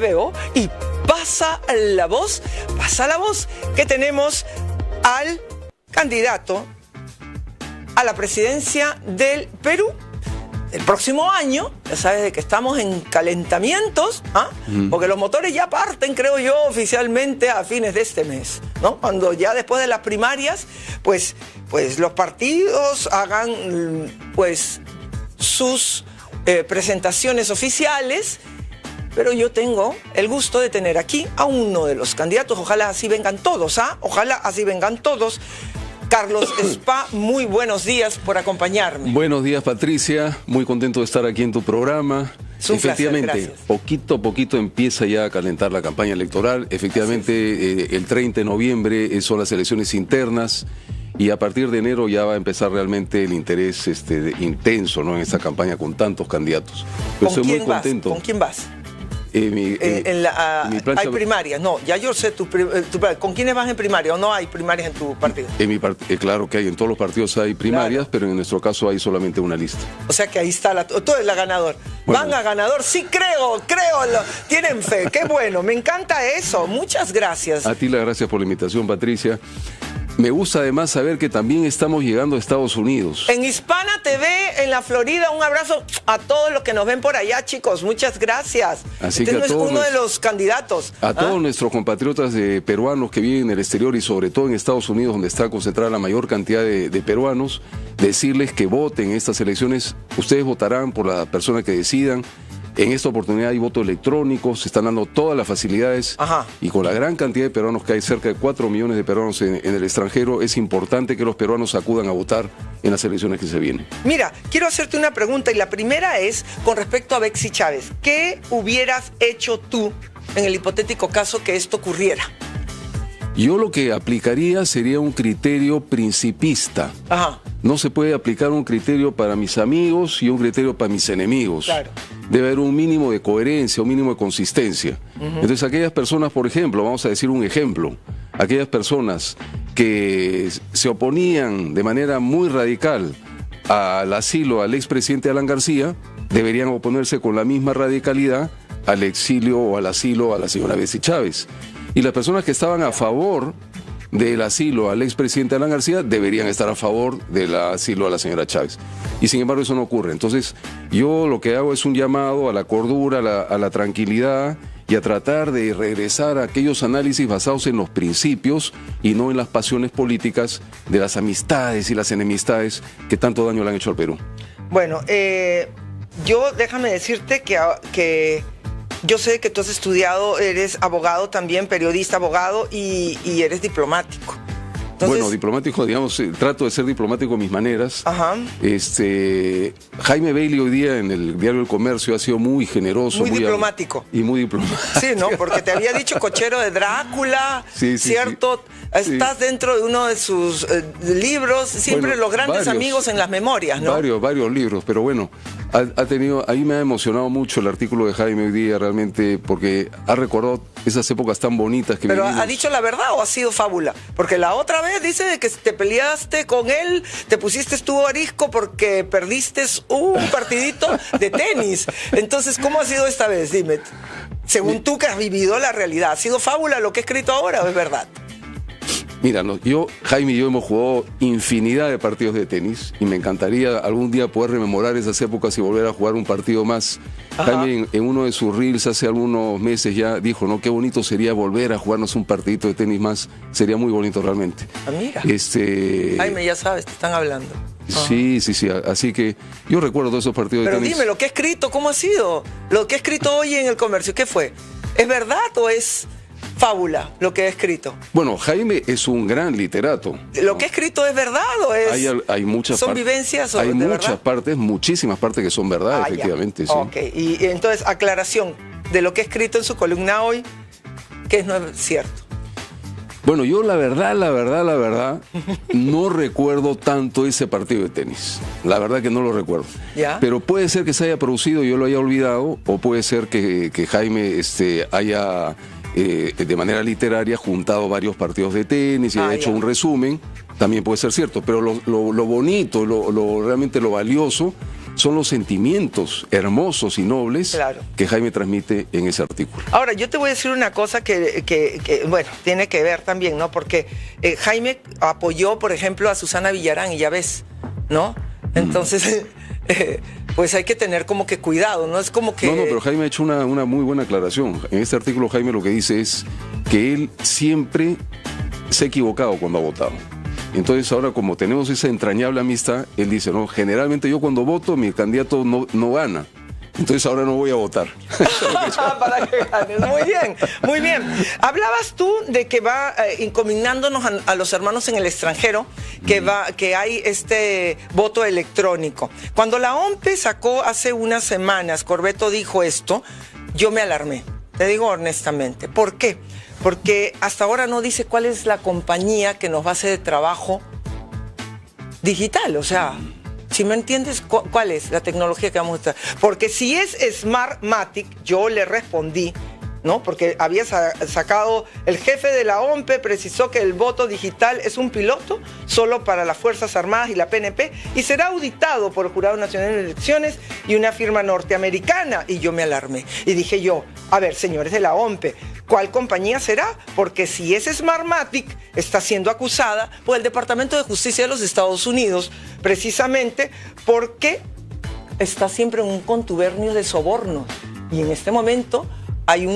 Veo y pasa la voz que tenemos al candidato a la presidencia del Perú el próximo año. Ya sabes de que estamos en calentamientos, porque los motores ya parten, creo yo, oficialmente a fines de este mes, ¿no? Cuando ya después de las primarias, pues los partidos hagan pues sus presentaciones oficiales. Pero yo tengo el gusto de tener aquí a uno de los candidatos. Ojalá así vengan todos, Ojalá así vengan todos. Carlos Spa, muy buenos días por acompañarme. Buenos días, Patricia. Muy contento de estar aquí en tu programa. Efectivamente, placer, poquito a poquito empieza ya a calentar la campaña electoral. Efectivamente, el 30 de noviembre son las elecciones internas. Y a partir de enero ya va a empezar realmente el interés intenso, ¿no?, en esta campaña con tantos candidatos. Yo estoy muy contento. ¿Con quién vas? Hay primarias, no, ya yo sé ¿con quiénes vas en primaria o no hay primarias en tu partido? Claro que hay, en todos los partidos hay primarias, claro, pero en nuestro caso hay solamente una lista. O sea que ahí está, tú eres la ganador. Bueno. ¿Van a ganador? Sí, creo, tienen fe, qué bueno, me encanta eso, muchas gracias. A ti las gracias por la invitación, Patricia. Me gusta además saber que también estamos llegando a Estados Unidos. En Hispana TV, en la Florida, un abrazo a todos los que nos ven por allá, chicos. Muchas gracias. Así que no es uno de los candidatos. A todos nuestros compatriotas peruanos que viven en el exterior y sobre todo en Estados Unidos, donde está concentrada la mayor cantidad de peruanos, decirles que voten en estas elecciones. Ustedes votarán por la persona que decidan. En esta oportunidad hay voto electrónico, se están dando todas las facilidades. Y con la gran cantidad de peruanos que hay, cerca de 4 millones de peruanos en el extranjero, es importante que los peruanos acudan a votar en las elecciones que se vienen. Mira, quiero hacerte una pregunta y la primera es con respecto a Bexy Chávez. ¿Qué hubieras hecho tú en el hipotético caso que esto ocurriera? Yo lo que aplicaría sería un criterio principista. No se puede aplicar un criterio para mis amigos y un criterio para mis enemigos. Claro. Debe haber un mínimo de coherencia, un mínimo de consistencia. Entonces, aquellas personas, por ejemplo, vamos a decir un ejemplo, aquellas personas que se oponían de manera muy radical al asilo al expresidente Alan García, deberían oponerse con la misma radicalidad al exilio o al asilo a la señora Bexy Chávez. Y las personas que estaban a favor del asilo al expresidente Alan García deberían estar a favor del asilo a la señora Chávez. Y sin embargo eso no ocurre. Entonces yo lo que hago es un llamado a la cordura, a la tranquilidad y a tratar de regresar a aquellos análisis basados en los principios y no en las pasiones políticas de las amistades y las enemistades que tanto daño le han hecho al Perú. Bueno, yo déjame decirte que yo sé que tú has estudiado, eres abogado también, periodista, abogado y eres diplomático. Entonces, bueno, diplomático, digamos, trato de ser diplomático a mis maneras. Jaime Bailey hoy día en el diario El Comercio ha sido muy generoso. Muy diplomático. Y muy diplomático. Sí, ¿no? Porque te había dicho cochero de Drácula, ¿cierto? Sí. Estás dentro de uno de sus libros, siempre los grandes amigos en las memorias, ¿no? Varios libros, pero bueno, ahí me ha emocionado mucho el artículo de Jaime hoy día realmente, porque ha recordado esas épocas tan bonitas que Pero vivimos. ¿ha dicho la verdad o ha sido fábula? Porque la otra vez dice de que te peleaste con él, te pusiste tú arisco porque perdiste un partidito de tenis. Entonces, ¿cómo ha sido esta vez? Dime, según tú que has vivido la realidad, ¿ha sido fábula lo que he escrito ahora o es verdad? Mira, Jaime y yo hemos jugado infinidad de partidos de tenis y me encantaría algún día poder rememorar esas épocas y volver a jugar un partido más. Jaime en uno de sus reels hace algunos meses ya dijo, ¿no? Qué bonito sería volver a jugarnos un partidito de tenis más. Sería muy bonito realmente. Mira. Jaime, ya sabes, te están hablando. Sí. Así que yo recuerdo todos esos partidos de tenis. Pero dime, lo que he escrito, ¿cómo ha sido? Lo que he escrito hoy en El Comercio, ¿qué fue? ¿Es verdad o es fábula lo que he escrito? Bueno, Jaime es un gran literato. ¿Lo que he escrito es verdad o es...? Hay muchas ¿Son vivencias o hay de muchas verdad? Partes, muchísimas partes que son verdad, efectivamente. Sí. Ok, y entonces, aclaración de lo que he escrito en su columna hoy, que no es cierto. Bueno, yo la verdad, no recuerdo tanto ese partido de tenis. La verdad que no lo recuerdo. ¿Ya? Pero puede ser que se haya producido y yo lo haya olvidado, o puede ser que Jaime haya de manera literaria juntado varios partidos de tenis y haya hecho un resumen. También puede ser cierto, pero lo bonito, realmente lo valioso son los sentimientos hermosos y nobles Claro. que Jaime transmite en ese artículo. Ahora, yo te voy a decir una cosa que, bueno, tiene que ver también, ¿no? Porque Jaime apoyó, por ejemplo, a Susana Villarán y ya ves, ¿no? Entonces, pues hay que tener como que cuidado, ¿no? Es como que... No, pero Jaime ha hecho una muy buena aclaración. En este artículo Jaime lo que dice es que él siempre se ha equivocado cuando ha votado. Entonces ahora, como tenemos esa entrañable amistad, él dice, no, generalmente yo cuando voto mi candidato no gana. Entonces ahora no voy a votar. Para que ganes. Muy bien, muy bien. Hablabas tú de que va encomiendándonos a los hermanos en el extranjero, que hay este voto electrónico. Cuando la OMPE sacó hace unas semanas, Corbeto dijo esto, yo me alarmé. Te digo honestamente. ¿Por qué? Porque hasta ahora no dice cuál es la compañía que nos va a hacer el trabajo digital. O sea, si me entiendes, ¿cuál es la tecnología que vamos a usar? Porque si es Smartmatic, yo le respondí, ¿no? Porque había sacado, el jefe de la OMPE precisó que el voto digital es un piloto solo para las Fuerzas Armadas y la PNP y será auditado por el Jurado Nacional de Elecciones y una firma norteamericana. Y yo me alarmé y dije yo, a ver, señores de la OMPE, ¿cuál compañía será? Porque si es Smartmatic, está siendo acusada por el Departamento de Justicia de los Estados Unidos, precisamente porque está siempre en un contubernio de soborno. Y en este momento hay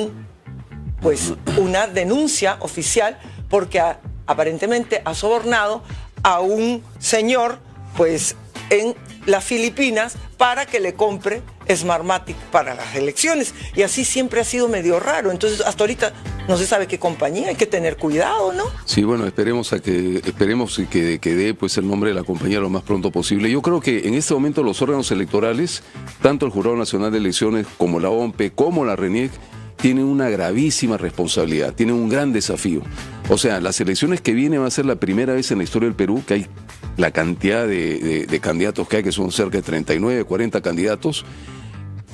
una denuncia oficial porque aparentemente ha sobornado a un señor pues en las Filipinas para que le compre Smartmatic para las elecciones. Y así siempre ha sido medio raro. Entonces hasta ahorita no se sabe qué compañía, hay que tener cuidado, ¿no? Sí, bueno, esperemos que dé pues el nombre de la compañía lo más pronto posible. Yo creo que en este momento los órganos electorales, tanto el Jurado Nacional de Elecciones como la OMPE, como la RENIEC, tienen una gravísima responsabilidad, tienen un gran desafío. O sea, las elecciones que vienen va a ser la primera vez en la historia del Perú que hay la cantidad de candidatos que hay, que son cerca de 39, 40 candidatos.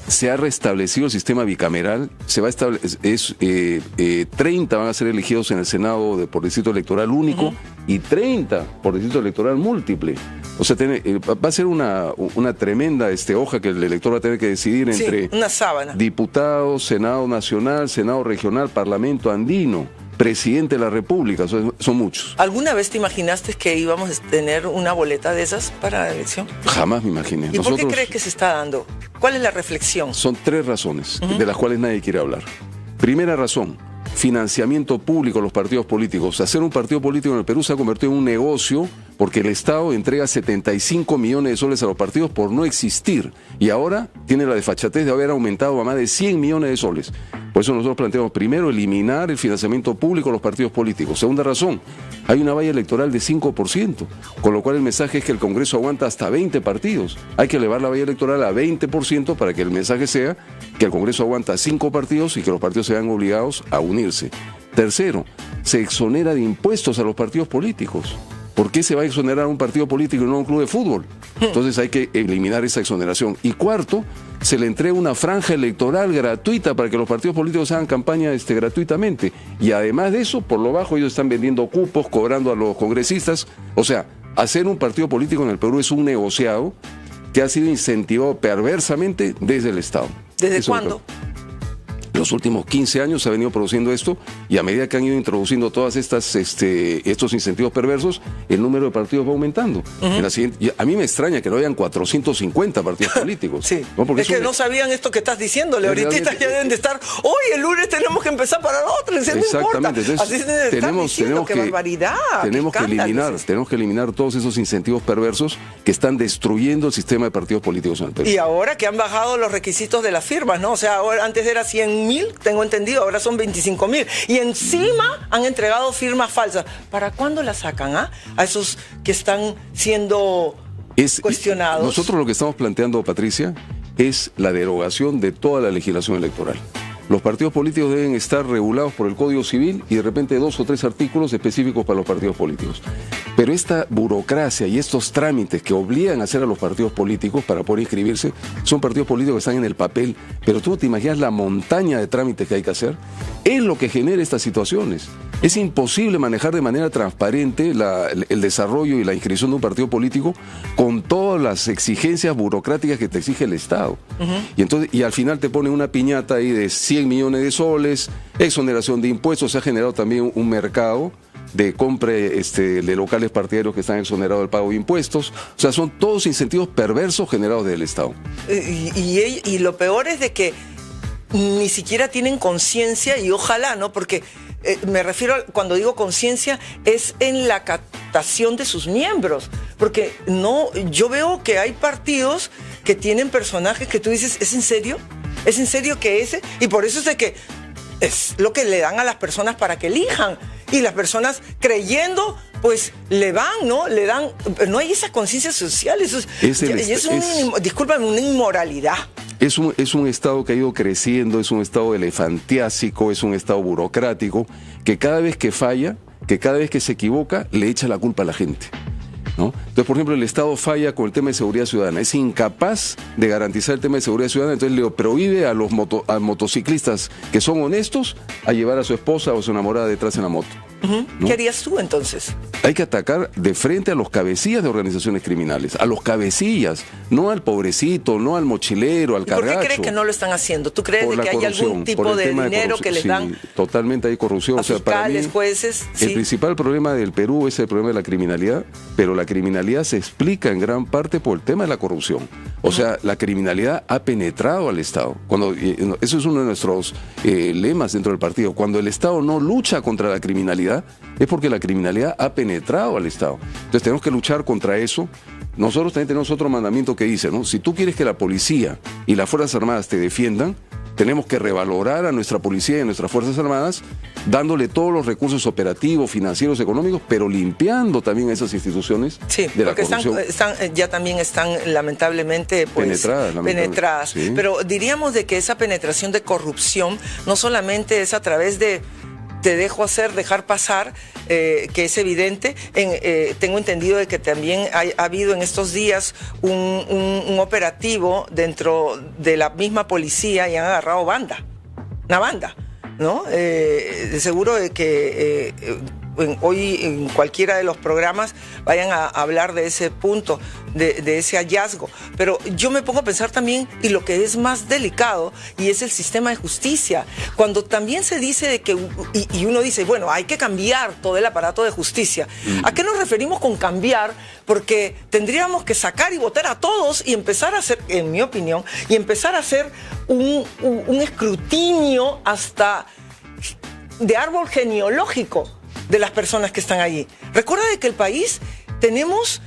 Se ha restablecido el sistema bicameral, 30 van a ser elegidos en el Senado por distrito electoral único y 30 por distrito electoral múltiple. O sea, va a ser una tremenda hoja que el elector va a tener que decidir entre una sábana. Diputados, Senado Nacional, Senado Regional, Parlamento Andino, Presidente de la República, son muchos. ¿Alguna vez te imaginaste que íbamos a tener una boleta de esas para la elección? Jamás me imaginé. ¿Y por qué crees que se está dando? ¿Cuál es la reflexión? Son 3 razones, de las cuales nadie quiere hablar. Primera razón, financiamiento público a los partidos políticos. Hacer un partido político en el Perú se ha convertido en un negocio porque el Estado entrega 75 millones de soles a los partidos por no existir. Y ahora tiene la desfachatez de haber aumentado a más de 100 millones de soles. Por eso nosotros planteamos, primero, eliminar el financiamiento público a los partidos políticos. Segunda razón, hay una valla electoral de 5%, con lo cual el mensaje es que el Congreso aguanta hasta 20 partidos. Hay que elevar la valla electoral a 20% para que el mensaje sea que el Congreso aguanta 5 partidos y que los partidos se vean obligados a unirse. Tercero, se exonera de impuestos a los partidos políticos. ¿Por qué se va a exonerar a un partido político y no a un club de fútbol? Entonces hay que eliminar esa exoneración. Y cuarto, se le entrega una franja electoral gratuita para que los partidos políticos hagan campaña gratuitamente. Y además de eso, por lo bajo ellos están vendiendo cupos, cobrando a los congresistas. O sea, hacer un partido político en el Perú es un negociado que ha sido incentivado perversamente desde el Estado. ¿Desde cuándo? Los últimos 15 años se ha venido produciendo esto y a medida que han ido introduciendo todas estos incentivos perversos, el número de partidos va aumentando. A mí me extraña que no hayan 450 partidos políticos. Sí. ¿No? Porque es que no sabían esto que estás diciéndole. Ahorita ya deben de estar, hoy el lunes tenemos que empezar para la otra. Exactamente. No así tenemos que barbaridad. Tenemos que eliminar todos esos incentivos perversos que están destruyendo el sistema de partidos políticos en el Perú. Y ahora que han bajado los requisitos de las firmas, ¿no? O sea, ahora, antes era 100.000, tengo entendido, ahora son 25.000. Y encima han entregado firmas falsas. ¿Para cuándo las sacan, a esos que están siendo cuestionados? Nosotros lo que estamos planteando, Patricia, es la derogación de toda la legislación electoral. Los partidos políticos deben estar regulados por el Código Civil y de repente 2 o 3 artículos específicos para los partidos políticos. Pero esta burocracia y estos trámites que obligan a hacer a los partidos políticos para poder inscribirse, son partidos políticos que están en el papel, pero tú no te imaginas la montaña de trámites que hay que hacer, es lo que genera estas situaciones. Es imposible manejar de manera transparente el desarrollo y la inscripción de un partido político con todas las exigencias burocráticas que te exige el Estado. Y al final te ponen una piñata ahí de 100 millones de soles, exoneración de impuestos, se ha generado también un mercado de compra de locales partidarios que están exonerados del pago de impuestos. O sea, son todos incentivos perversos generados del Estado. Y lo peor es de que ni siquiera tienen conciencia, y ojalá, ¿no? Porque me refiero, cuando digo conciencia, es en la captación de sus miembros. Porque no, yo veo que hay partidos que tienen personajes que tú dices, ¿es en serio? ¿Es en serio que ese? Y por eso es de que es lo que le dan a las personas para que elijan. Y las personas creyendo, pues le van, ¿no? Le dan, no hay esa conciencia social. Eso discúlpame, una inmoralidad. Es un Estado que ha ido creciendo, es un Estado elefantiásico, es un Estado burocrático, que cada vez que falla, que cada vez que se equivoca, le echa la culpa a la gente, ¿no? Entonces, por ejemplo, el Estado falla con el tema de seguridad ciudadana, es incapaz de garantizar el tema de seguridad ciudadana, entonces le prohíbe a los motociclistas que son honestos a llevar a su esposa o a su enamorada detrás en la moto. ¿No? ¿Qué harías tú entonces? Hay que atacar de frente a los cabecillas de organizaciones criminales, a los cabecillas, no al pobrecito, no al mochilero, al cargacho. ¿Por qué crees que no lo están haciendo? ¿Tú crees de que hay algún tipo de dinero que les dan? Sí, totalmente hay corrupción. A fiscales, jueces. El principal problema del Perú es el problema de la criminalidad, pero la criminalidad se explica en gran parte por el tema de la corrupción. O sea, la criminalidad ha penetrado al Estado. Eso es uno de nuestros lemas dentro del partido. Cuando el Estado no lucha contra la criminalidad, es porque la criminalidad ha penetrado al Estado. Entonces tenemos que luchar contra eso. Nosotros también tenemos otro mandamiento que dice, ¿no? Si tú quieres que la policía y las Fuerzas Armadas te defiendan, tenemos que revalorar a nuestra policía y a nuestras Fuerzas Armadas, dándole todos los recursos operativos, financieros, económicos, pero limpiando también a esas instituciones de la corrupción. Ya también están lamentablemente pues, penetradas. Sí. Pero diríamos de que esa penetración de corrupción no solamente es a través de te dejo hacer, dejar pasar, que es evidente. Tengo entendido de que también ha habido en estos días un operativo dentro de la misma policía y han agarrado una banda, ¿no? De seguro de que hoy en cualquiera de los programas vayan a hablar de ese punto, de ese hallazgo. Pero yo me pongo a pensar también, y lo que es más delicado, y es el sistema de justicia. Cuando también se dice de que, y uno dice, bueno, hay que cambiar todo el aparato de justicia. ¿A qué nos referimos con cambiar? Porque tendríamos que sacar y votar a todos y empezar a hacer, en mi opinión, y empezar a hacer un escrutinio hasta de árbol genealógico de las personas que están allí. Recuerda de que el país tenemos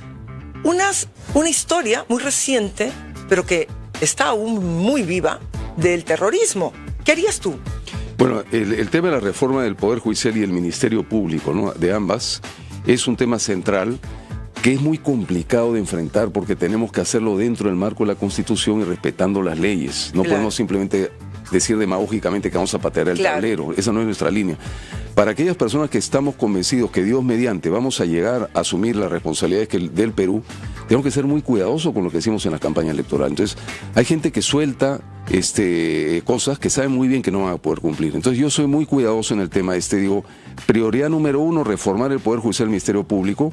una historia muy reciente, pero que está aún muy viva, del terrorismo. ¿Qué harías tú? Bueno, el tema de la reforma del Poder Judicial y el Ministerio Público, ¿no?, de ambas, es un tema central que es muy complicado de enfrentar porque tenemos que hacerlo dentro del marco de la Constitución y respetando las leyes. No podemos simplemente decir demagógicamente que vamos a patear el tablero. Esa no es nuestra línea. Para aquellas personas que estamos convencidos que Dios mediante vamos a llegar a asumir las responsabilidades del Perú, tenemos que ser muy cuidadosos con lo que decimos en la campaña electoral. Entonces, hay gente que suelta cosas que saben muy bien que no van a poder cumplir. Entonces, yo soy muy cuidadoso en el tema digo, prioridad número 1, reformar el Poder Judicial y el Ministerio Público,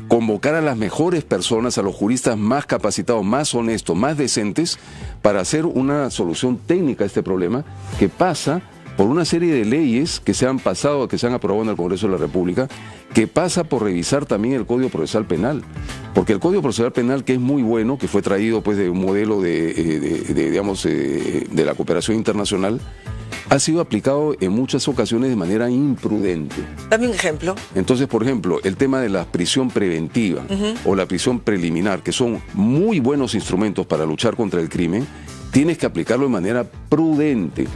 convocar a las mejores personas, a los juristas más capacitados, más honestos, más decentes, para hacer una solución técnica a este problema que pasa por una serie de leyes que se han pasado, que se han aprobado en el Congreso de la República, que pasa por revisar también el Código Procesal Penal. Porque el Código Procesal Penal, que es muy bueno, que fue traído pues de un modelo de la cooperación internacional, ha sido aplicado en muchas ocasiones de manera imprudente. Dame un ejemplo. Entonces, por ejemplo, el tema de la prisión preventiva o la prisión preliminar, que son muy buenos instrumentos para luchar contra el crimen, tienes que aplicarlo de manera prudente.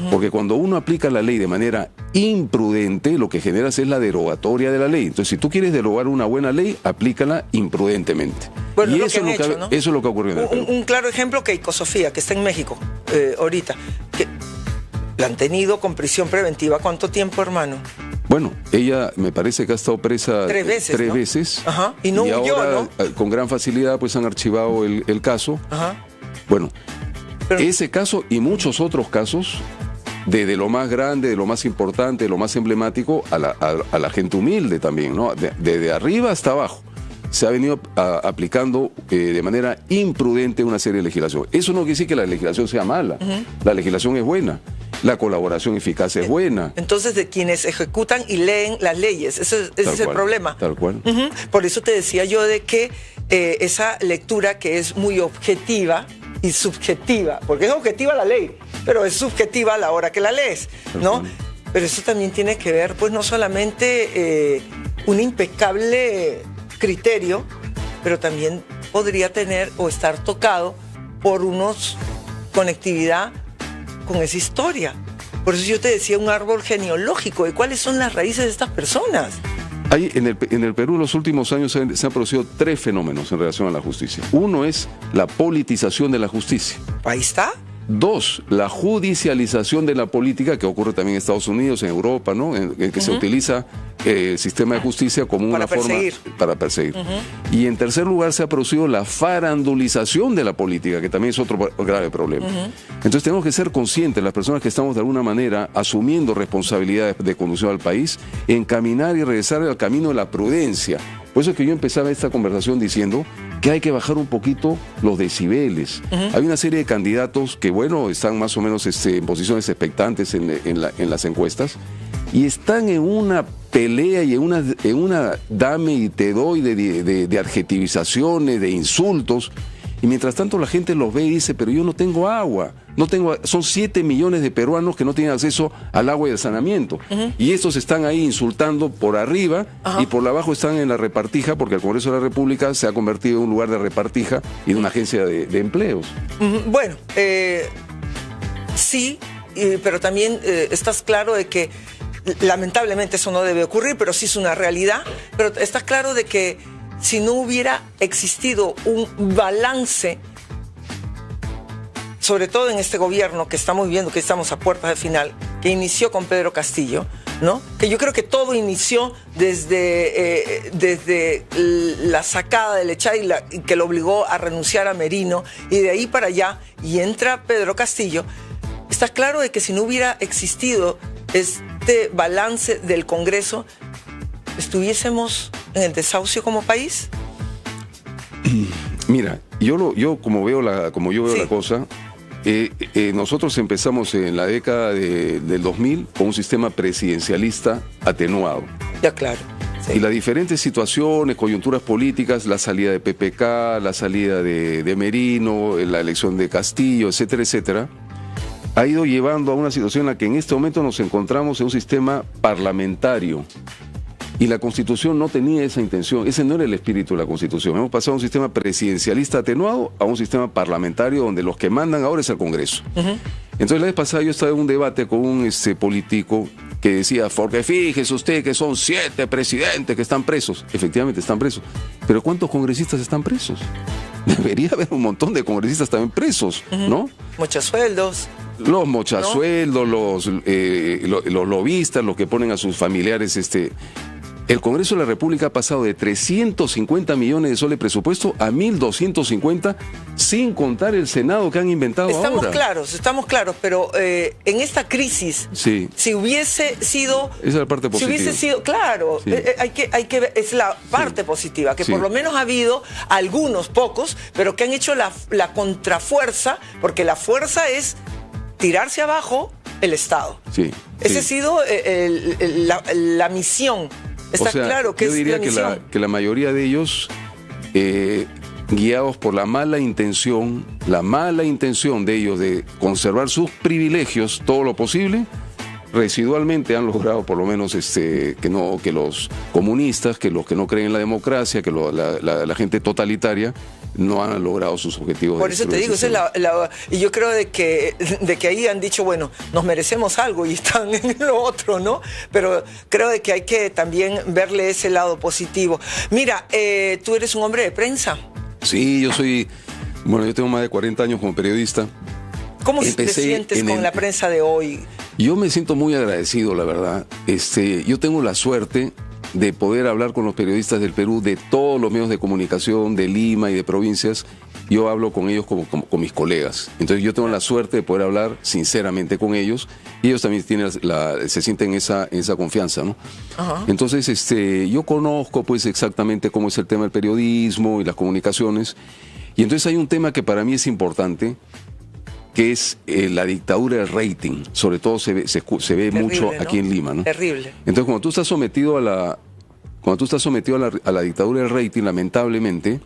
Porque cuando uno aplica la ley de manera imprudente, lo que generas es la derogatoria de la ley. Entonces, si tú quieres derogar una buena ley, aplícala imprudentemente. Bueno, y eso es lo que ocurrió en el Perú. Un claro ejemplo, Keiko Sofía, que está en México ahorita, que la han tenido con prisión preventiva. ¿Cuánto tiempo, hermano? Bueno, ella me parece que ha estado presa 3 veces. 3 veces. Ajá. Y no huyó, ahora, ¿no? Con gran facilidad, pues han archivado el caso. Ajá. Bueno, ese caso y muchos otros casos desde lo más grande, de lo más importante, de lo más emblemático, a la gente humilde también, ¿no? Desde arriba hasta abajo. Se ha venido aplicando de manera imprudente una serie de legislación. Eso no quiere decir que la legislación sea mala. La legislación es buena. La colaboración eficaz es buena. Entonces, de quienes ejecutan y leen las leyes, ese es el problema. Tal cual. Por eso te decía yo de que esa lectura que es muy objetiva y subjetiva, porque es objetiva la ley, pero es subjetiva a la hora que la lees, ¿no? Pero eso también tiene que ver, pues, no solamente un impecable criterio, pero también podría tener o estar tocado por unos conectividad con esa historia. Por eso yo te decía un árbol genealógico de cuáles son las raíces de estas personas. Hay, en el Perú en los últimos años se han producido 3 fenómenos en relación a la justicia. Uno es la politización de la justicia. Ahí está. 2, la judicialización de la política, que ocurre también en Estados Unidos, en Europa, ¿no? En que se utiliza el sistema de justicia como una forma para perseguir. Y en tercer lugar se ha producido la farandulización de la política, que también es otro grave problema. Entonces tenemos que ser conscientes, las personas que estamos de alguna manera asumiendo responsabilidades de conducción al país, encaminar y regresar al camino de la prudencia. Por eso es que yo empezaba esta conversación diciendo que hay que bajar un poquito los decibeles. Hay una serie de candidatos que, bueno, están más o menos en posiciones expectantes en las encuestas y están en una pelea y en una dame y te doy de adjetivizaciones, de insultos. Y mientras tanto la gente los ve y dice, pero yo no tengo agua. Son 7 millones de peruanos que no tienen acceso al agua y al saneamiento. Y estos están ahí insultando por arriba y por abajo están en la repartija, porque el Congreso de la República se ha convertido en un lugar de repartija y de una agencia de empleos. Bueno, sí, pero también estás claro de que lamentablemente eso no debe ocurrir, pero sí es una realidad. Pero estás claro de que si no hubiera existido un balance, sobre todo en este gobierno que estamos viviendo, que estamos a puertas de final, que inició con Pedro Castillo, ¿no? Que yo creo que todo inició desde la sacada del Echay y que lo obligó a renunciar a Merino, y de ahí para allá, y entra Pedro Castillo. Está claro de que si no hubiera existido este balance del Congreso, ¿estuviésemos en el desahucio como país? Mira, yo como yo veo la cosa, nosotros empezamos en la década del 2000 con un sistema presidencialista atenuado. Ya, claro. Sí. Y las diferentes situaciones, coyunturas políticas, la salida de PPK, la salida de Merino, la elección de Castillo, etcétera, etcétera, ha ido llevando a una situación en la que en este momento nos encontramos en un sistema parlamentario. Y la Constitución no tenía esa intención, ese no era el espíritu de la Constitución. Hemos pasado de un sistema presidencialista atenuado a un sistema parlamentario donde los que mandan ahora es el Congreso. Entonces la vez pasada yo estaba en un debate con un político que decía, porque fíjese usted que son 7 presidentes que están presos. Efectivamente están presos. Pero ¿cuántos congresistas están presos? Debería haber un montón de congresistas también presos, ¿no? Muchos sueldos. Los mochasueldos, los lobistas, los que ponen a sus familiares. El Congreso de la República ha pasado de 350 millones de soles de presupuesto a 1.250, sin contar el Senado que han inventado ahora. Estamos claros, pero en esta crisis, sí, si hubiese sido... Esa es la parte positiva. Si hubiese sido, claro, sí, hay que ver, es la parte positiva, que por lo menos ha habido algunos, pocos, pero que han hecho la contrafuerza, porque la fuerza es tirarse abajo el Estado. Sí, Esa ha sido la misión. Está claro que yo diría que la mayoría de ellos, guiados por la mala intención de ellos de conservar sus privilegios todo lo posible, residualmente han logrado por lo menos que los comunistas, que los que no creen en la democracia, que la gente totalitaria no han logrado sus objetivos. Por eso te digo, y yo creo de que ahí han dicho, bueno, nos merecemos algo y están en lo otro, ¿no? Pero creo de que hay que también verle ese lado positivo. Mira, tú eres un hombre de prensa. Sí, yo tengo más de 40 años como periodista. ¿Cómo te sientes con la prensa de hoy? Yo me siento muy agradecido, la verdad. Yo tengo la suerte de poder hablar con los periodistas del Perú, de todos los medios de comunicación, de Lima y de provincias, yo hablo con ellos como con mis colegas. Entonces yo tengo la suerte de poder hablar sinceramente con ellos y ellos también tienen se sienten esa confianza, ¿no? Ajá. Entonces yo conozco pues exactamente cómo es el tema del periodismo y las comunicaciones, y entonces hay un tema que para mí es importante, que es la dictadura del rating. Sobre todo se ve Terrible, mucho ¿no? aquí en Lima, ¿no? Terrible. Entonces cuando tú estás sometido a la dictadura del rating, lamentablemente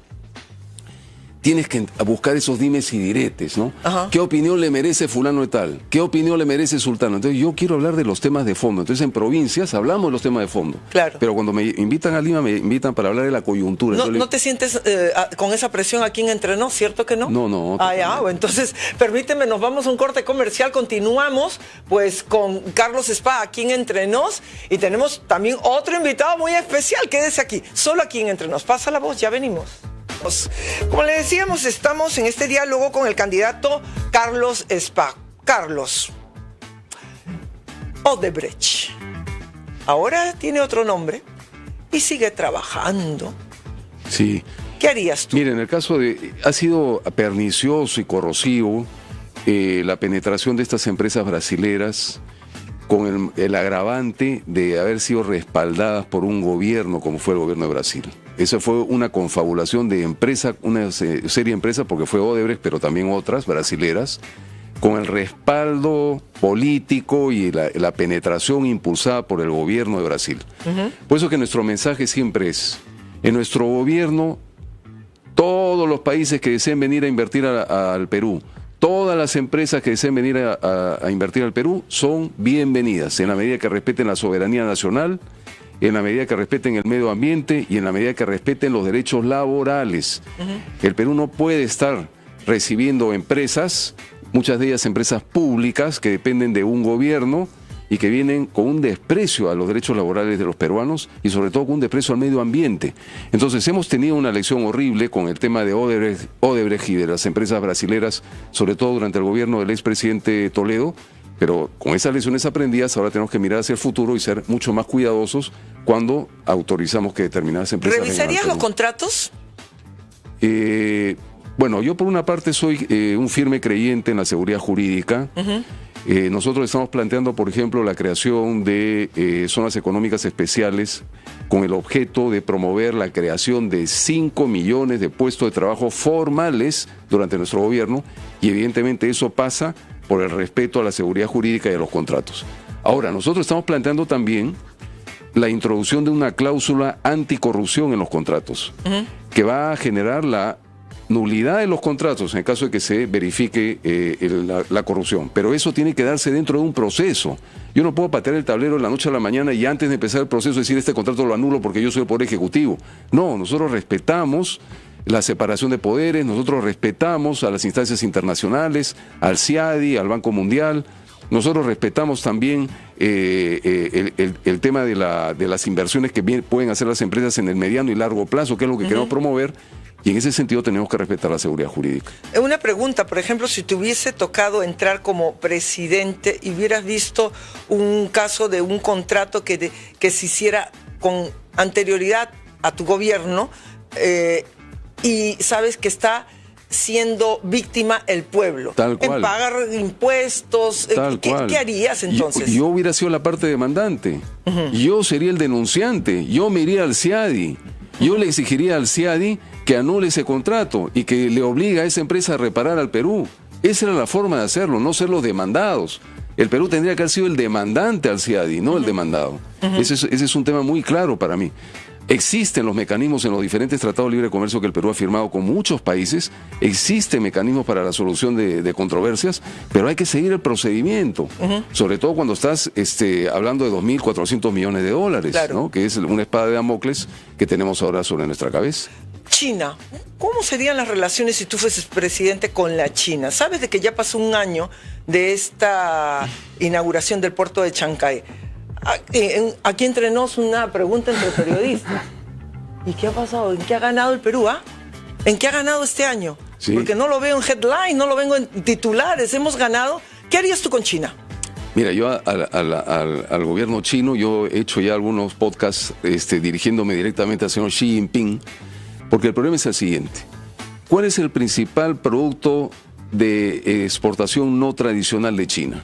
tienes que buscar esos dimes y diretes, ¿no? Ajá. ¿Qué opinión le merece fulano de tal? ¿Qué opinión le merece sultano? Entonces yo quiero hablar de los temas de fondo. Entonces en provincias hablamos de los temas de fondo. Claro. Pero cuando me invitan a Lima, me invitan para hablar de la coyuntura. ¿No te sientes con esa presión aquí en Entre Nos, cierto que no? No. Ah, ya, bueno, entonces, permíteme, nos vamos a un corte comercial, continuamos pues con Carlos Spa aquí en Entre Nos y tenemos también otro invitado muy especial, quédese aquí, solo aquí en Entre Nos. Pasa la voz, ya venimos. Como le decíamos, estamos en este diálogo con el candidato Carlos Spa. Carlos, Odebrecht ahora tiene otro nombre y sigue trabajando. Sí. ¿Qué harías tú? Mira, en el caso ha sido pernicioso y corrosivo la penetración de estas empresas brasileras con el agravante de haber sido respaldadas por un gobierno como fue el gobierno de Brasil. Esa fue una confabulación de empresas, una serie de empresas, porque fue Odebrecht, pero también otras brasileras, con el respaldo político y la penetración impulsada por el gobierno de Brasil. Por eso que nuestro mensaje siempre es, en nuestro gobierno, todos los países que deseen venir a invertir al Perú, todas las empresas que deseen venir a invertir al Perú son bienvenidas, en la medida que respeten la soberanía nacional, en la medida que respeten el medio ambiente y en la medida que respeten los derechos laborales. El Perú no puede estar recibiendo empresas, muchas de ellas empresas públicas que dependen de un gobierno y que vienen con un desprecio a los derechos laborales de los peruanos y sobre todo con un desprecio al medio ambiente. Entonces hemos tenido una lección horrible con el tema de Odebrecht y de las empresas brasileras, sobre todo durante el gobierno del expresidente Toledo, pero con esas lecciones aprendidas ahora tenemos que mirar hacia el futuro y ser mucho más cuidadosos cuando autorizamos que determinadas empresas... ¿Revisarías los contratos? Bueno, yo por una parte soy un firme creyente en la seguridad jurídica. Nosotros estamos planteando, por ejemplo, la creación de zonas económicas especiales con el objeto de promover la creación de 5 millones de puestos de trabajo formales durante nuestro gobierno, y evidentemente eso pasa por el respeto a la seguridad jurídica y a los contratos. Ahora, nosotros estamos planteando también la introducción de una cláusula anticorrupción en los contratos, que va a generar la nulidad de los contratos en el caso de que se verifique la corrupción. Pero eso tiene que darse dentro de un proceso. Yo no puedo patear el tablero de la noche a la mañana y antes de empezar el proceso decir este contrato lo anulo porque yo soy el Poder Ejecutivo. No, nosotros respetamos la separación de poderes, nosotros respetamos a las instancias internacionales, al CIADI, al Banco Mundial. Nosotros respetamos también el tema de las inversiones que pueden hacer las empresas en el mediano y largo plazo, que es lo que queremos promover, y en ese sentido tenemos que respetar la seguridad jurídica. Una pregunta, por ejemplo, si te hubiese tocado entrar como presidente y hubieras visto un caso de un contrato que se hiciera con anterioridad a tu gobierno y sabes que está siendo víctima el pueblo. Tal cual. En pagar impuestos. ¿Qué harías entonces? Yo hubiera sido la parte demandante. Yo sería el denunciante. Yo me iría al CIADI. Yo le exigiría al CIADI que anule ese contrato y que le obligue a esa empresa a reparar al Perú. Esa era la forma de hacerlo, no ser los demandados. El Perú tendría que haber sido el demandante al CIADI, no el demandado. Ese es un tema muy claro para mí. Existen los mecanismos en los diferentes tratados de libre comercio que el Perú ha firmado con muchos países, existen mecanismos para la solución de controversias, pero hay que seguir el procedimiento, sobre todo cuando estás hablando de 2.400 millones de dólares, claro, ¿no? Que es una espada de Damocles que tenemos ahora sobre nuestra cabeza. China, ¿cómo serían las relaciones si tú fueses presidente con la China? Sabes de que ya pasó un año de esta inauguración del puerto de Chancay. Aquí entre nos una pregunta entre periodistas. ¿Y qué ha pasado? ¿En qué ha ganado el Perú? ¿En qué ha ganado este año? Sí. Porque no lo veo en headline, no lo veo en titulares. Hemos ganado. ¿Qué harías tú con China? Mira, yo al gobierno chino, yo he hecho ya algunos podcasts dirigiéndome directamente al señor Xi Jinping, porque el problema es el siguiente. ¿Cuál es el principal producto de exportación no tradicional de China?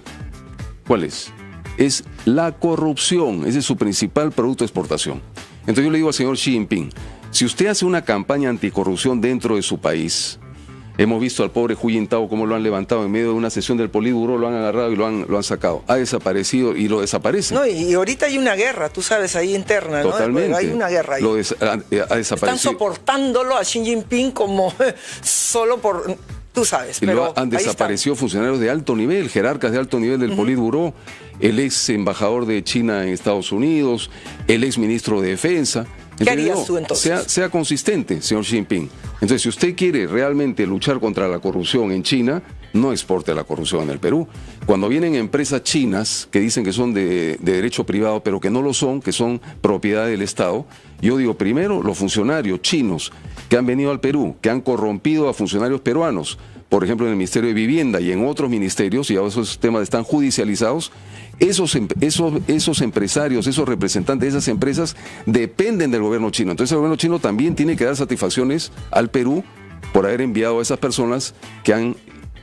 ¿Cuál es? Es la corrupción. Ese es su principal producto de exportación. Entonces yo le digo al señor Xi Jinping, si usted hace una campaña anticorrupción dentro de su país, hemos visto al pobre Hu Jintao cómo lo han levantado en medio de una sesión del Politburó, lo han agarrado y lo han sacado. Ha desaparecido y lo desaparece. No, y ahorita hay una guerra, tú sabes, ahí interna, ¿no? Totalmente. Hay una guerra ahí. Ha desaparecido. Están soportándolo a Xi Jinping como solo por... Tú sabes, y pero han desaparecido funcionarios de alto nivel, jerarcas de alto nivel del Politburó, el ex embajador de China en Estados Unidos, el ex ministro de Defensa. ¿Qué harías tú entonces? Sea consistente, señor Xi Jinping. Entonces, si usted quiere realmente luchar contra la corrupción en China, no exporte la corrupción en el Perú. Cuando vienen empresas chinas que dicen que son de derecho privado, pero que no lo son, que son propiedad del Estado, yo digo, primero, los funcionarios chinos que han venido al Perú, que han corrompido a funcionarios peruanos, por ejemplo, en el Ministerio de Vivienda y en otros ministerios, y ahora esos temas están judicializados, esos empresarios, esos representantes de esas empresas dependen del gobierno chino. Entonces el gobierno chino también tiene que dar satisfacciones al Perú por haber enviado a esas personas que han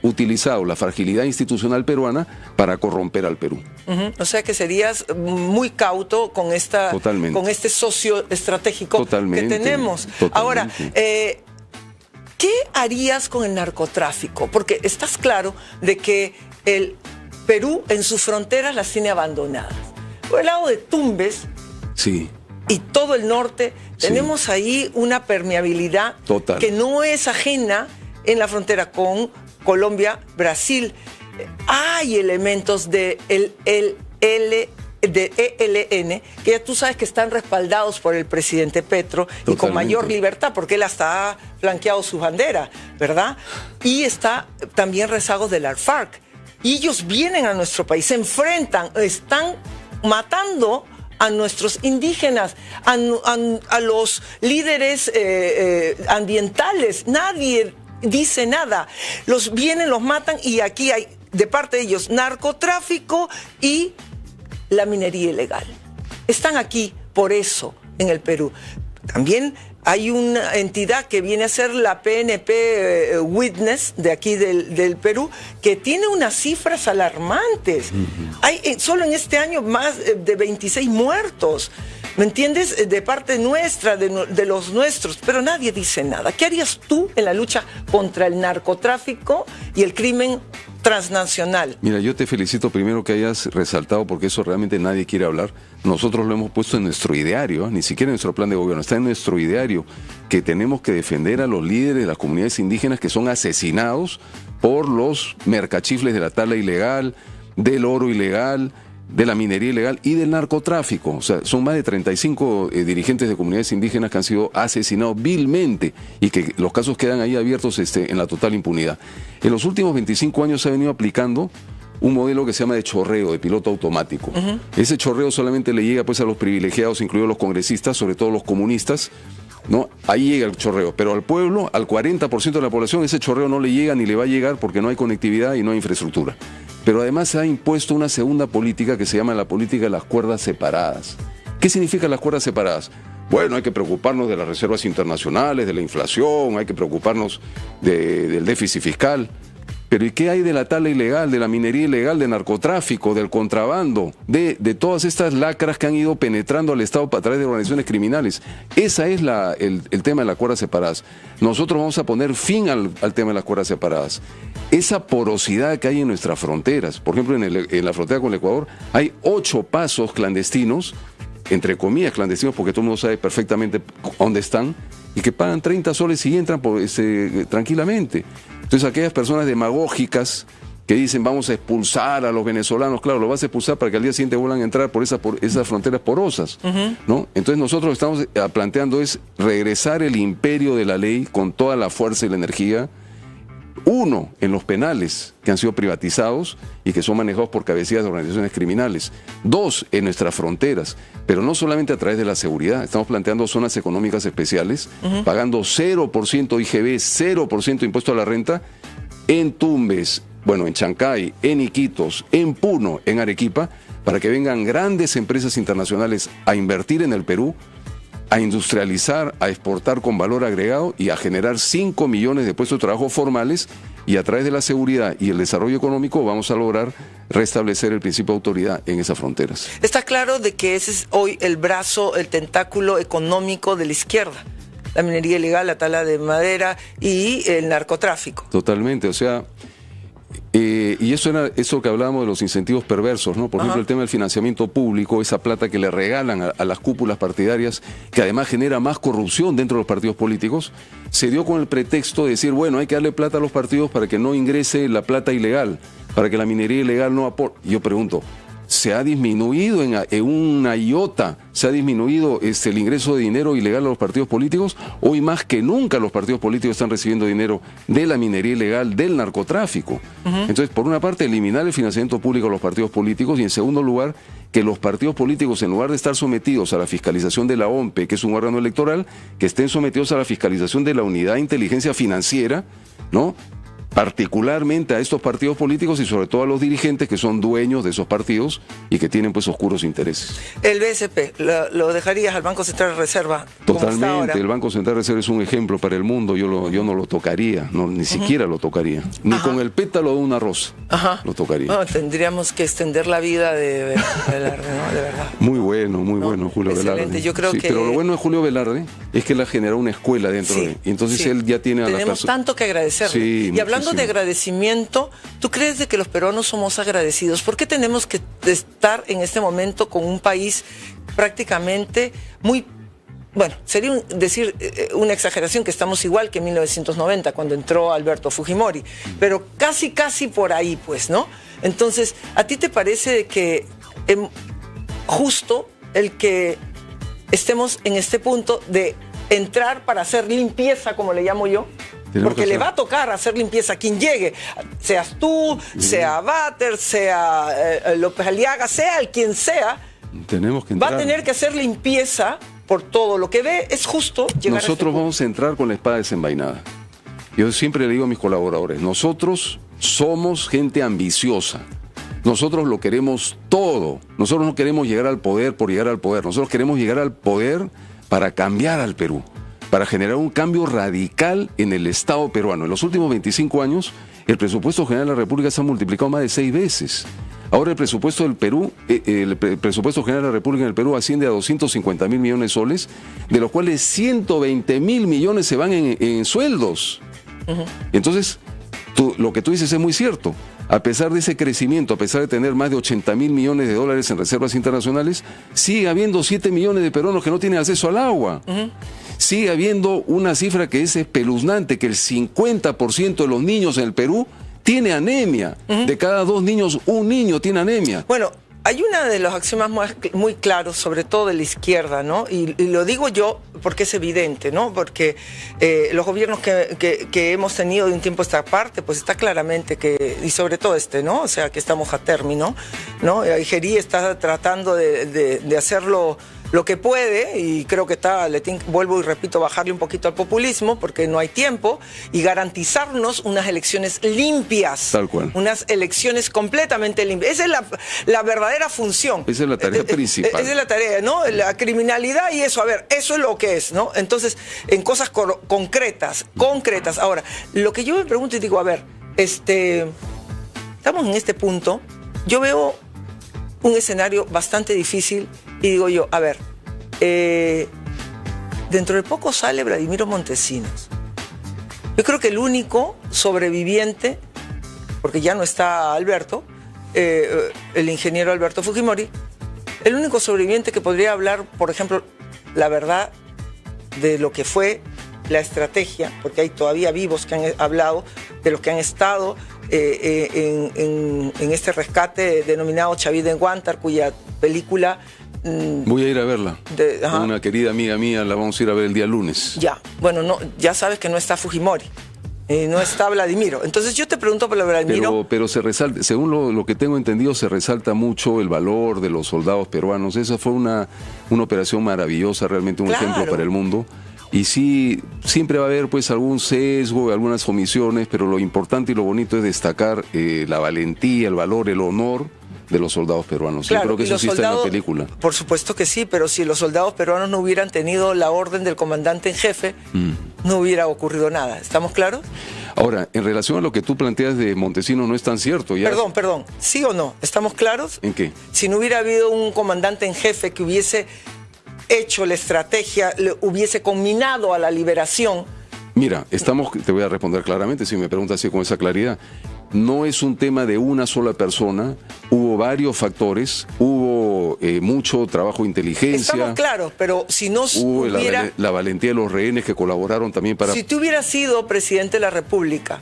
utilizado la fragilidad institucional peruana para corromper al Perú. O sea que serías muy cauto con con este socio estratégico que tenemos. Ahora, ¿qué harías con el narcotráfico? Porque estás claro de que el Perú en sus fronteras las tiene abandonadas. Por el lado de Tumbes, sí, y todo el norte, tenemos ahí una permeabilidad que no es ajena en la frontera con Colombia, Brasil. Hay elementos de ELN, que ya tú sabes que están respaldados por el presidente Petro y con mayor libertad, porque él hasta ha flanqueado su bandera, ¿verdad? Y está también rezagos de la FARC. Y ellos vienen a nuestro país, se enfrentan, están matando a nuestros indígenas, a los líderes ambientales. Nadie dice nada. Los vienen, los matan y aquí hay de parte de ellos narcotráfico y la minería ilegal. Están aquí por eso en el Perú. También hay una entidad que viene a ser la PNP Witness de aquí del Perú, que tiene unas cifras alarmantes. Hay solo en este año más de 26 muertos, ¿me entiendes? De parte nuestra, de los nuestros, pero nadie dice nada. ¿Qué harías tú en la lucha contra el narcotráfico y el crimen transnacional? Mira, yo te felicito primero que hayas resaltado, porque eso realmente nadie quiere hablar. Nosotros lo hemos puesto en nuestro ideario, ni siquiera en nuestro plan de gobierno, está en nuestro ideario, que tenemos que defender a los líderes de las comunidades indígenas que son asesinados por los mercachifles de la tala ilegal, del oro ilegal, de la minería ilegal y del narcotráfico. O sea, son más de 35 dirigentes de comunidades indígenas que han sido asesinados vilmente y que los casos quedan ahí abiertos en la total impunidad. En los últimos 25 años se ha venido aplicando un modelo que se llama de chorreo, de piloto automático. Ese chorreo solamente le llega pues a los privilegiados, incluidos los congresistas, sobre todo los comunistas, ¿no? Ahí llega el chorreo, pero al pueblo, al 40% de la población, ese chorreo no le llega ni le va a llegar porque no hay conectividad y no hay infraestructura. Pero además se ha impuesto una segunda política que se llama la política de las cuerdas separadas. ¿Qué significa las cuerdas separadas? Bueno, hay que preocuparnos de las reservas internacionales, de la inflación, hay que preocuparnos del déficit fiscal. Pero ¿y qué hay de la tala ilegal, de la minería ilegal, del narcotráfico, del contrabando, de todas estas lacras que han ido penetrando al Estado a través de organizaciones criminales? Ese es el tema de las cuerdas separadas. Nosotros vamos a poner fin al tema de las cuerdas separadas. Esa porosidad que hay en nuestras fronteras, por ejemplo en la frontera con el Ecuador, hay 8 pasos clandestinos, entre comillas clandestinos, porque todo el mundo sabe perfectamente dónde están, y que pagan 30 soles y entran tranquilamente. Entonces aquellas personas demagógicas que dicen vamos a expulsar a los venezolanos, claro, lo vas a expulsar para que al día siguiente vuelvan a entrar por esas fronteras porosas, ¿no? Entonces nosotros estamos planteando es regresar el imperio de la ley con toda la fuerza y la energía. Uno, en los penales que han sido privatizados y que son manejados por cabecillas de organizaciones criminales. 2, en nuestras fronteras, pero no solamente a través de la seguridad. Estamos planteando zonas económicas especiales, pagando 0% IGB, 0% impuesto a la renta en Tumbes, bueno, en Chancay, en Iquitos, en Puno, en Arequipa, para que vengan grandes empresas internacionales a invertir en el Perú, a industrializar, a exportar con valor agregado y a generar 5 millones de puestos de trabajo formales, y a través de la seguridad y el desarrollo económico vamos a lograr restablecer el principio de autoridad en esas fronteras. Está claro de que ese es hoy el brazo, el tentáculo económico de la izquierda. La minería ilegal, la tala de madera y el narcotráfico. Totalmente, o sea, y eso era eso que hablábamos de los incentivos perversos, ¿no? Por ejemplo, el tema del financiamiento público, esa plata que le regalan a las cúpulas partidarias, que además genera más corrupción dentro de los partidos políticos, se dio con el pretexto de decir, bueno, hay que darle plata a los partidos para que no ingrese la plata ilegal, para que la minería ilegal no aporte. Yo pregunto, ¿se ha disminuido en una iota, se ha disminuido el ingreso de dinero ilegal a los partidos políticos? Hoy más que nunca los partidos políticos están recibiendo dinero de la minería ilegal, del narcotráfico. Entonces, por una parte, eliminar el financiamiento público a los partidos políticos, y en segundo lugar, que los partidos políticos, en lugar de estar sometidos a la fiscalización de la OMPE, que es un órgano electoral, que estén sometidos a la fiscalización de la Unidad de Inteligencia Financiera, ¿no? Particularmente a estos partidos políticos y sobre todo a los dirigentes que son dueños de esos partidos y que tienen pues oscuros intereses. El BSP, ¿lo dejarías al Banco Central de Reserva? Totalmente, el Banco Central de Reserva es un ejemplo para el mundo, yo no lo tocaría, ni siquiera lo tocaría, ni con el pétalo de una rosa lo tocaría. No, tendríamos que extender la vida de Velarde, ¿no? De verdad. Muy bueno, Julio excelente. Velarde. Yo creo que... Pero lo bueno de Julio Velarde es que él ha generado una escuela dentro de él, y entonces él ya tiene a las personas... Tenemos tanto que agradecerle. Sí, y hablando de agradecimiento, ¿tú crees de que los peruanos somos agradecidos? ¿Por qué tenemos que estar en este momento con un país prácticamente muy... Bueno, sería decir una exageración que estamos igual que en 1990, cuando entró Alberto Fujimori, pero casi por ahí, pues, ¿no? Entonces, ¿a ti te parece de que justo el que estemos en este punto de entrar para hacer limpieza, como le llamo yo? Porque le va a tocar hacer limpieza a quien llegue, seas tú, sea Bater, sea López Aliaga, sea el quien sea, tenemos que entrar. Va a tener que hacer limpieza por todo lo que ve. Es justo llegar Nosotros vamos a entrar con la espada desenvainada. Yo siempre le digo a mis colaboradores, nosotros somos gente ambiciosa. Nosotros lo queremos todo. Nosotros no queremos llegar al poder por llegar al poder. Nosotros queremos llegar al poder para cambiar al Perú, para generar un cambio radical en el Estado peruano. En los últimos 25 años, el presupuesto general de la República se ha multiplicado más de 6 veces. Ahora el presupuesto del Perú, el presupuesto general de la República en el Perú asciende a 250.000 millones de soles, de los cuales 120.000 millones se van en sueldos. Entonces, lo que tú dices es muy cierto. A pesar de ese crecimiento, a pesar de tener más de 80.000 millones de dólares en reservas internacionales, sigue habiendo 7 millones de peruanos que no tienen acceso al agua. Sigue habiendo una cifra que es espeluznante, que el 50% de los niños en el Perú tiene anemia. De cada 2 niños, un niño tiene anemia. Bueno, hay una de los axiomas muy claros, sobre todo de la izquierda, ¿no? Y lo digo yo porque es evidente, ¿no? Porque los gobiernos que hemos tenido de un tiempo a esta parte, pues está claramente que, y sobre todo ¿no? O sea, que estamos a término, ¿no? Aigéry está tratando de hacerlo lo que puede, y creo que vuelvo y repito, bajarle un poquito al populismo, porque no hay tiempo, y garantizarnos unas elecciones limpias. Tal cual. Unas elecciones completamente limpias. Esa es la verdadera función. Esa es la tarea principal. Esa es la tarea, ¿no? La criminalidad y eso, a ver, eso es lo que es, ¿no? Entonces, en cosas concretas. Ahora, lo que yo me pregunto y digo, a ver, estamos en este punto, yo veo un escenario bastante difícil y digo yo, a ver, dentro de poco sale Vladimiro Montesinos. Yo creo que el único sobreviviente, porque ya no está Alberto, el ingeniero Alberto Fujimori, el único sobreviviente que podría hablar, por ejemplo, la verdad de lo que fue la estrategia, porque hay todavía vivos que han hablado de los que han estado en este rescate denominado Chavida en Huántar, cuya película... Voy a ir a verla. Una querida amiga mía, la vamos a ir a ver el día lunes. Ya, bueno, no, ya sabes que no está Fujimori, no está Vladimiro. Entonces yo te pregunto por lo de Vladimiro. Pero se resalta, según lo que tengo entendido, se resalta mucho el valor de los soldados peruanos. Esa fue una operación maravillosa, realmente un ejemplo para el mundo. Y sí, siempre va a haber pues algún sesgo, algunas omisiones, pero lo importante y lo bonito es destacar la valentía, el valor, el honor de los soldados peruanos. Claro, yo creo que eso sí está en la película. Por supuesto que sí, pero si los soldados peruanos no hubieran tenido la orden del comandante en jefe, no hubiera ocurrido nada. ¿Estamos claros? Ahora, en relación a lo que tú planteas de Montesinos, no es tan cierto. Ya Perdón, ¿sí o no? ¿Estamos claros? ¿En qué? Si no hubiera habido un comandante en jefe que hubiese hecho la estrategia, le hubiese combinado a la liberación. Mira, te voy a responder claramente, si me preguntas así con esa claridad. No es un tema de una sola persona, hubo varios factores, hubo mucho trabajo de inteligencia. Estamos claros, pero si no hubo hubiera... la valentía de los rehenes que colaboraron también para... Si tú hubieras sido presidente de la República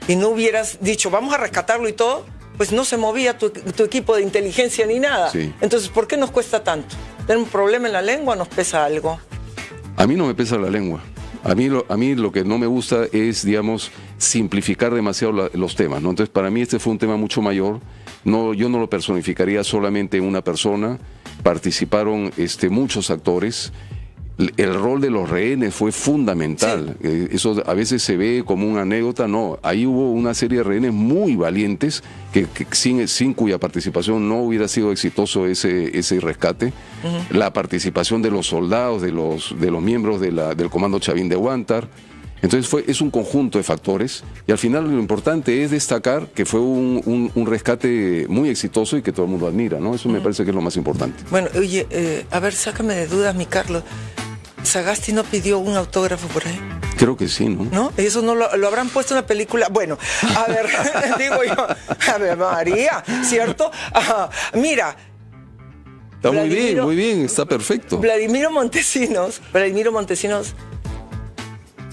y no hubieras dicho, vamos a rescatarlo y todo, pues no se movía tu equipo de inteligencia ni nada. Sí. Entonces, ¿por qué nos cuesta tanto? ¿Tenemos un problema en la lengua o nos pesa algo? A mí no me pesa la lengua. A mí lo que no me gusta es, digamos, simplificar demasiado los temas, ¿no? Entonces, para mí este fue un tema mucho mayor. Yo no lo personificaría solamente en una persona. Participaron muchos actores. El rol de los rehenes fue fundamental. Sí. Eso a veces se ve como una anécdota. No, ahí hubo una serie de rehenes muy valientes que sin cuya participación no hubiera sido exitoso ese rescate. La participación de los soldados, de los miembros del Comando Chavín de Huántar. Entonces es un conjunto de factores y al final lo importante es destacar que fue un rescate muy exitoso y que todo el mundo admira, ¿no? Eso me parece que es lo más importante. Bueno, oye, a ver, sácame de dudas, mi Carlos. ¿Sagasti no pidió un autógrafo por ahí? Creo que sí, ¿no? ¿No? Eso no lo habrán puesto en la película. Bueno, a ver, digo yo, a ver, María, ¿cierto? Mira. Está muy bien, está perfecto. Vladimiro Montesinos.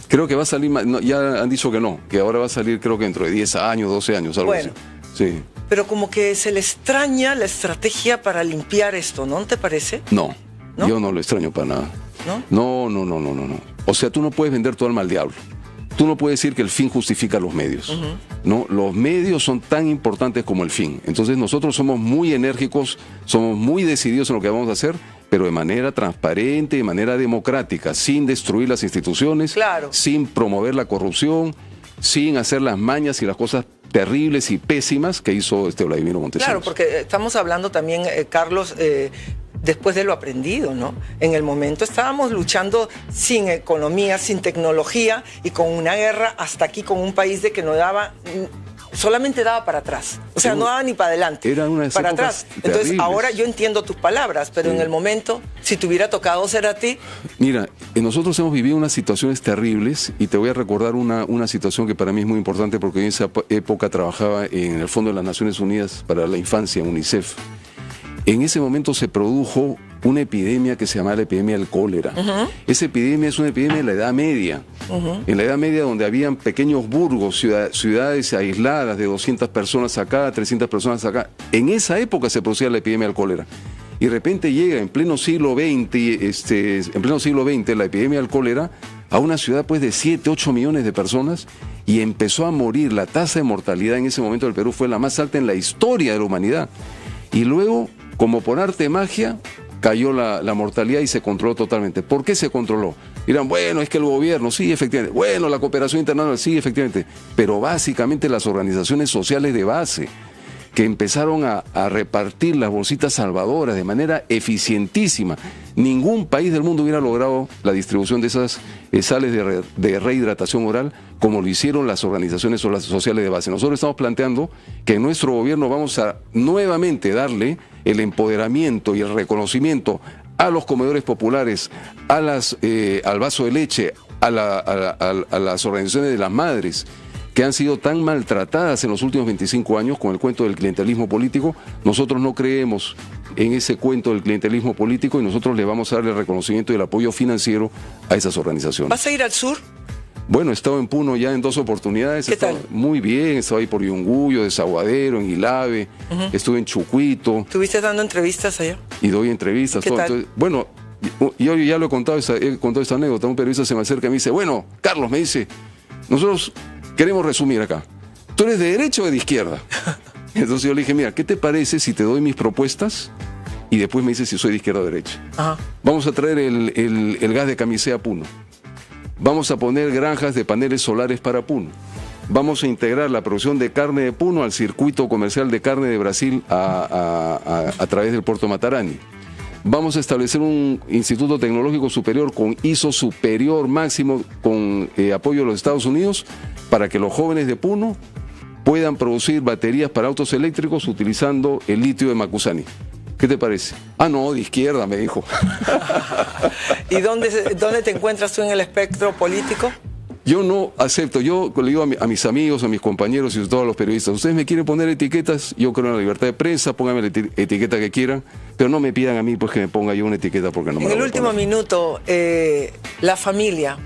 Creo que va a salir, ya han dicho que no, que ahora va a salir creo que dentro de 10 años, 12 años, algo así. Sí. Pero como que se le extraña la estrategia para limpiar esto, ¿no te parece? No, yo no lo extraño para nada. ¿No? No. O sea, tú no puedes vender tu alma al diablo. Tú no puedes decir que el fin justifica los medios. ¿No? Los medios son tan importantes como el fin. Entonces nosotros somos muy enérgicos, somos muy decididos en lo que vamos a hacer, pero de manera transparente, de manera democrática, sin destruir las instituciones, sin promover la corrupción, sin hacer las mañas y las cosas terribles y pésimas que hizo Vladimiro Montesinos. Claro, porque estamos hablando también, Carlos, después de lo aprendido, ¿no? En el momento estábamos luchando sin economía, sin tecnología y con una guerra hasta aquí con un país de que no daba... solamente daba para atrás, o sea, no daba ni para adelante, era para atrás. Entonces, terribles. Ahora yo entiendo tus palabras, pero en el momento, si te hubiera tocado ser a ti... Mira, nosotros hemos vivido unas situaciones terribles y te voy a recordar una situación que para mí es muy importante porque en esa época trabajaba en el Fondo de las Naciones Unidas para la Infancia, UNICEF. En ese momento se produjo una epidemia que se llamaba la epidemia del cólera. Esa epidemia es una epidemia de la Edad Media. En la Edad Media, donde habían pequeños burgos, ciudades aisladas de 200 personas acá, 300 personas acá. En esa época se producía la epidemia del cólera. Y de repente llega en pleno siglo XX, la epidemia del cólera a una ciudad pues de 7, 8 millones de personas y empezó a morir. La tasa de mortalidad en ese momento del Perú fue la más alta en la historia de la humanidad. Y luego, como por arte de magia, cayó la mortalidad y se controló totalmente. ¿Por qué se controló? Dirán, bueno, es que el gobierno, sí, efectivamente. Bueno, la cooperación internacional, sí, efectivamente. Pero básicamente las organizaciones sociales de base, que empezaron a repartir las bolsitas salvadoras de manera eficientísima. Ningún país del mundo hubiera logrado la distribución de esas sales de rehidratación oral como lo hicieron las organizaciones sociales de base. Nosotros estamos planteando que en nuestro gobierno vamos a nuevamente darle el empoderamiento y el reconocimiento a los comedores populares, al vaso de leche, a las organizaciones de las madres, que han sido tan maltratadas en los últimos 25 años con el cuento del clientelismo político. Nosotros no creemos en ese cuento del clientelismo político y nosotros le vamos a dar el reconocimiento y el apoyo financiero a esas organizaciones. ¿Vas a ir al sur? Bueno, he estado en Puno ya en 2 oportunidades. ¿Qué tal? Muy bien, he estado ahí por Yunguyo, Desaguadero, en Ilave, estuve en Chucuito. ¿Estuviste dando entrevistas allá? Y doy entrevistas. ¿Qué tal? Entonces, bueno, yo ya lo he contado esta anécdota. Un periodista se me acerca y me dice, bueno, Carlos, me dice, nosotros queremos resumir acá. ¿Tú eres de derecha o de izquierda? Entonces yo le dije, mira, ¿qué te parece si te doy mis propuestas y después me dices si soy de izquierda o derecha? Vamos a traer el gas de Camisea a Puno. Vamos a poner granjas de paneles solares para Puno. Vamos a integrar la producción de carne de Puno al circuito comercial de carne de Brasil a través del puerto Matarani. Vamos a establecer un instituto tecnológico superior con ISO superior máximo con apoyo de los Estados Unidos para que los jóvenes de Puno puedan producir baterías para autos eléctricos utilizando el litio de Macusani. ¿Qué te parece? Ah, no, de izquierda, me dijo. ¿Y dónde te encuentras tú en el espectro político? Yo no acepto, yo le digo a mis amigos, a mis compañeros y a todos los periodistas, ustedes me quieren poner etiquetas, yo creo en la libertad de prensa, pónganme la etiqueta que quieran, pero no me pidan a mí pues que me ponga yo una etiqueta porque no me la voy a poner. En el último minuto, la familia.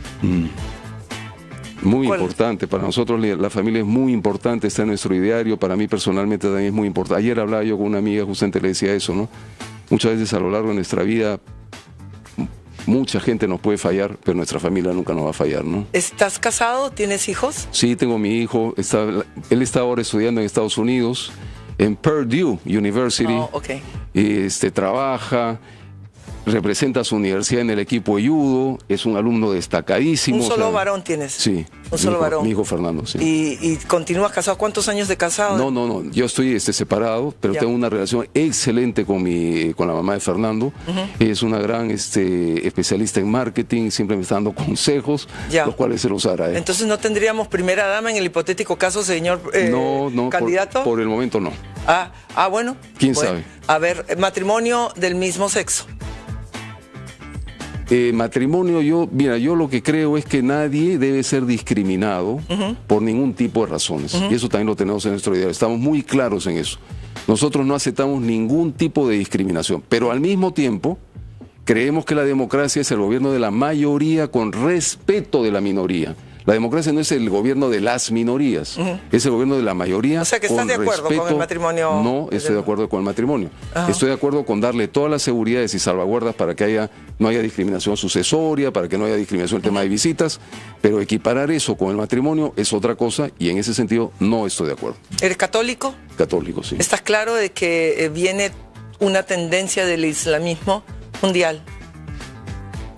Muy importante, para nosotros la familia es muy importante, está en nuestro ideario, para mí personalmente también es muy importante. Ayer hablaba yo con una amiga, justamente le decía eso, ¿no? Muchas veces a lo largo de nuestra vida, mucha gente nos puede fallar, pero nuestra familia nunca nos va a fallar, ¿no? ¿Estás casado? ¿Tienes hijos? Sí, tengo mi hijo, él está ahora estudiando en Estados Unidos, en Purdue University. Oh, okay. Trabaja, representa a su universidad en el equipo de judo, es un alumno destacadísimo. ¿Un solo varón tienes? Sí. Un solo varón. Mi hijo Fernando, sí. ¿Y continúas casado? ¿Cuántos años de casado? No, yo estoy separado, pero tengo una relación excelente con la mamá de Fernando. Es una gran especialista en marketing, siempre me está dando consejos, los cuales se los hará. Entonces, ¿no tendríamos primera dama en el hipotético caso, señor candidato? Por el momento no. Bueno. ¿Quién sabe? A ver, matrimonio del mismo sexo. Matrimonio, yo lo que creo es que nadie debe ser discriminado por ningún tipo de razones. Y eso también lo tenemos en nuestro ideal. Estamos muy claros en eso. Nosotros no aceptamos ningún tipo de discriminación, pero al mismo tiempo creemos que la democracia es el gobierno de la mayoría con respeto de la minoría. La democracia no es el gobierno de las minorías, es el gobierno de la mayoría. O sea, que estás de acuerdo con el matrimonio. No estoy de acuerdo con el matrimonio. Estoy de acuerdo con darle todas las seguridades y salvaguardas para que no haya discriminación sucesoria, para que no haya discriminación en el tema de visitas, pero equiparar eso con el matrimonio es otra cosa y en ese sentido no estoy de acuerdo. ¿Eres católico? Católico, sí. ¿Estás claro de que viene una tendencia del islamismo mundial?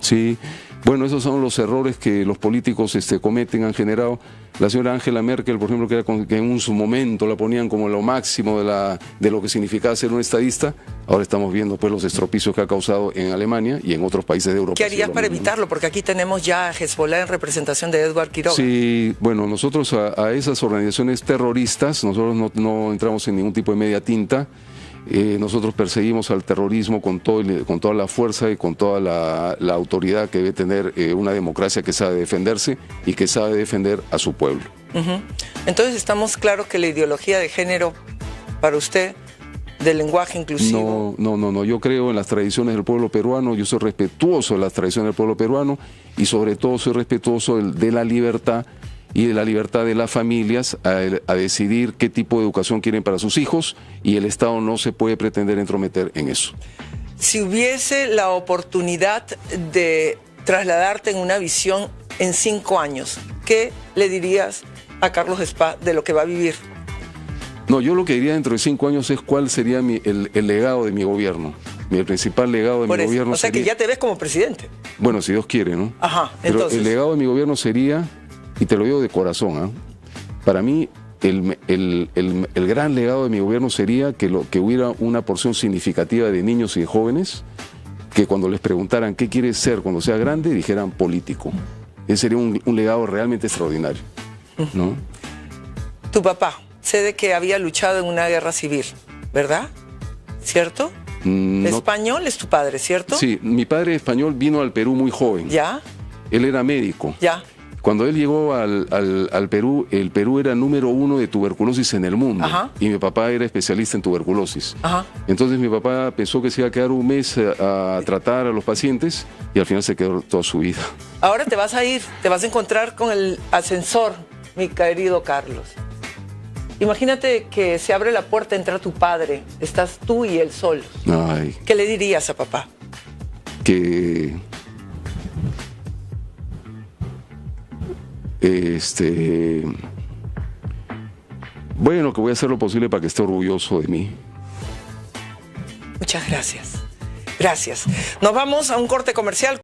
Sí. Bueno, esos son los errores que los políticos cometen, han generado. La señora Angela Merkel, por ejemplo, que en su momento la ponían como lo máximo de lo que significaba ser un estadista, ahora estamos viendo pues los estropicios que ha causado en Alemania y en otros países de Europa. ¿Qué harías para evitarlo? Porque aquí tenemos ya a Hezbollah en representación de Edward Quiroga. Sí, bueno, nosotros a esas organizaciones terroristas, nosotros no entramos en ningún tipo de media tinta. Nosotros perseguimos al terrorismo con toda la fuerza y con toda la autoridad que debe tener una democracia que sabe defenderse y que sabe defender a su pueblo. Entonces estamos claros que la ideología de género para usted, del lenguaje inclusivo... No, yo creo en las tradiciones del pueblo peruano, yo soy respetuoso de las tradiciones del pueblo peruano y sobre todo soy respetuoso de la libertad y de la libertad de las familias a decidir qué tipo de educación quieren para sus hijos y el Estado no se puede pretender entrometer en eso. Si hubiese la oportunidad de trasladarte en una visión en 5 años, ¿qué le dirías a Carlos Spa de lo que va a vivir? No, yo lo que diría dentro de 5 años es cuál sería el legado de mi gobierno. El principal legado de mi gobierno sería... O sea, que ya te ves como presidente. Bueno, si Dios quiere, ¿no? Entonces... Pero el legado de mi gobierno sería... Y te lo digo de corazón, para mí el gran legado de mi gobierno sería que hubiera una porción significativa de niños y de jóvenes que cuando les preguntaran qué quieres ser cuando sea grande, dijeran político. Ese sería un legado realmente extraordinario, ¿no? Tu papá, sé de que había luchado en una guerra civil, ¿verdad? ¿Cierto? No. Español es tu padre, ¿cierto? Sí, mi padre español vino al Perú muy joven. ¿Ya? Él era médico. ¿Ya? Cuando él llegó al Perú, el Perú era número 1 de tuberculosis en el mundo. Y mi papá era especialista en tuberculosis. Entonces mi papá pensó que se iba a quedar un mes a tratar a los pacientes y al final se quedó toda su vida. Ahora te vas a encontrar con el ascensor, mi querido Carlos. Imagínate que se abre la puerta, entra tu padre, estás tú y él solos. Ay. ¿Qué le dirías a papá? Que... Bueno, que voy a hacer lo posible para que esté orgulloso de mí. Muchas gracias. Gracias. Nos vamos a un corte comercial.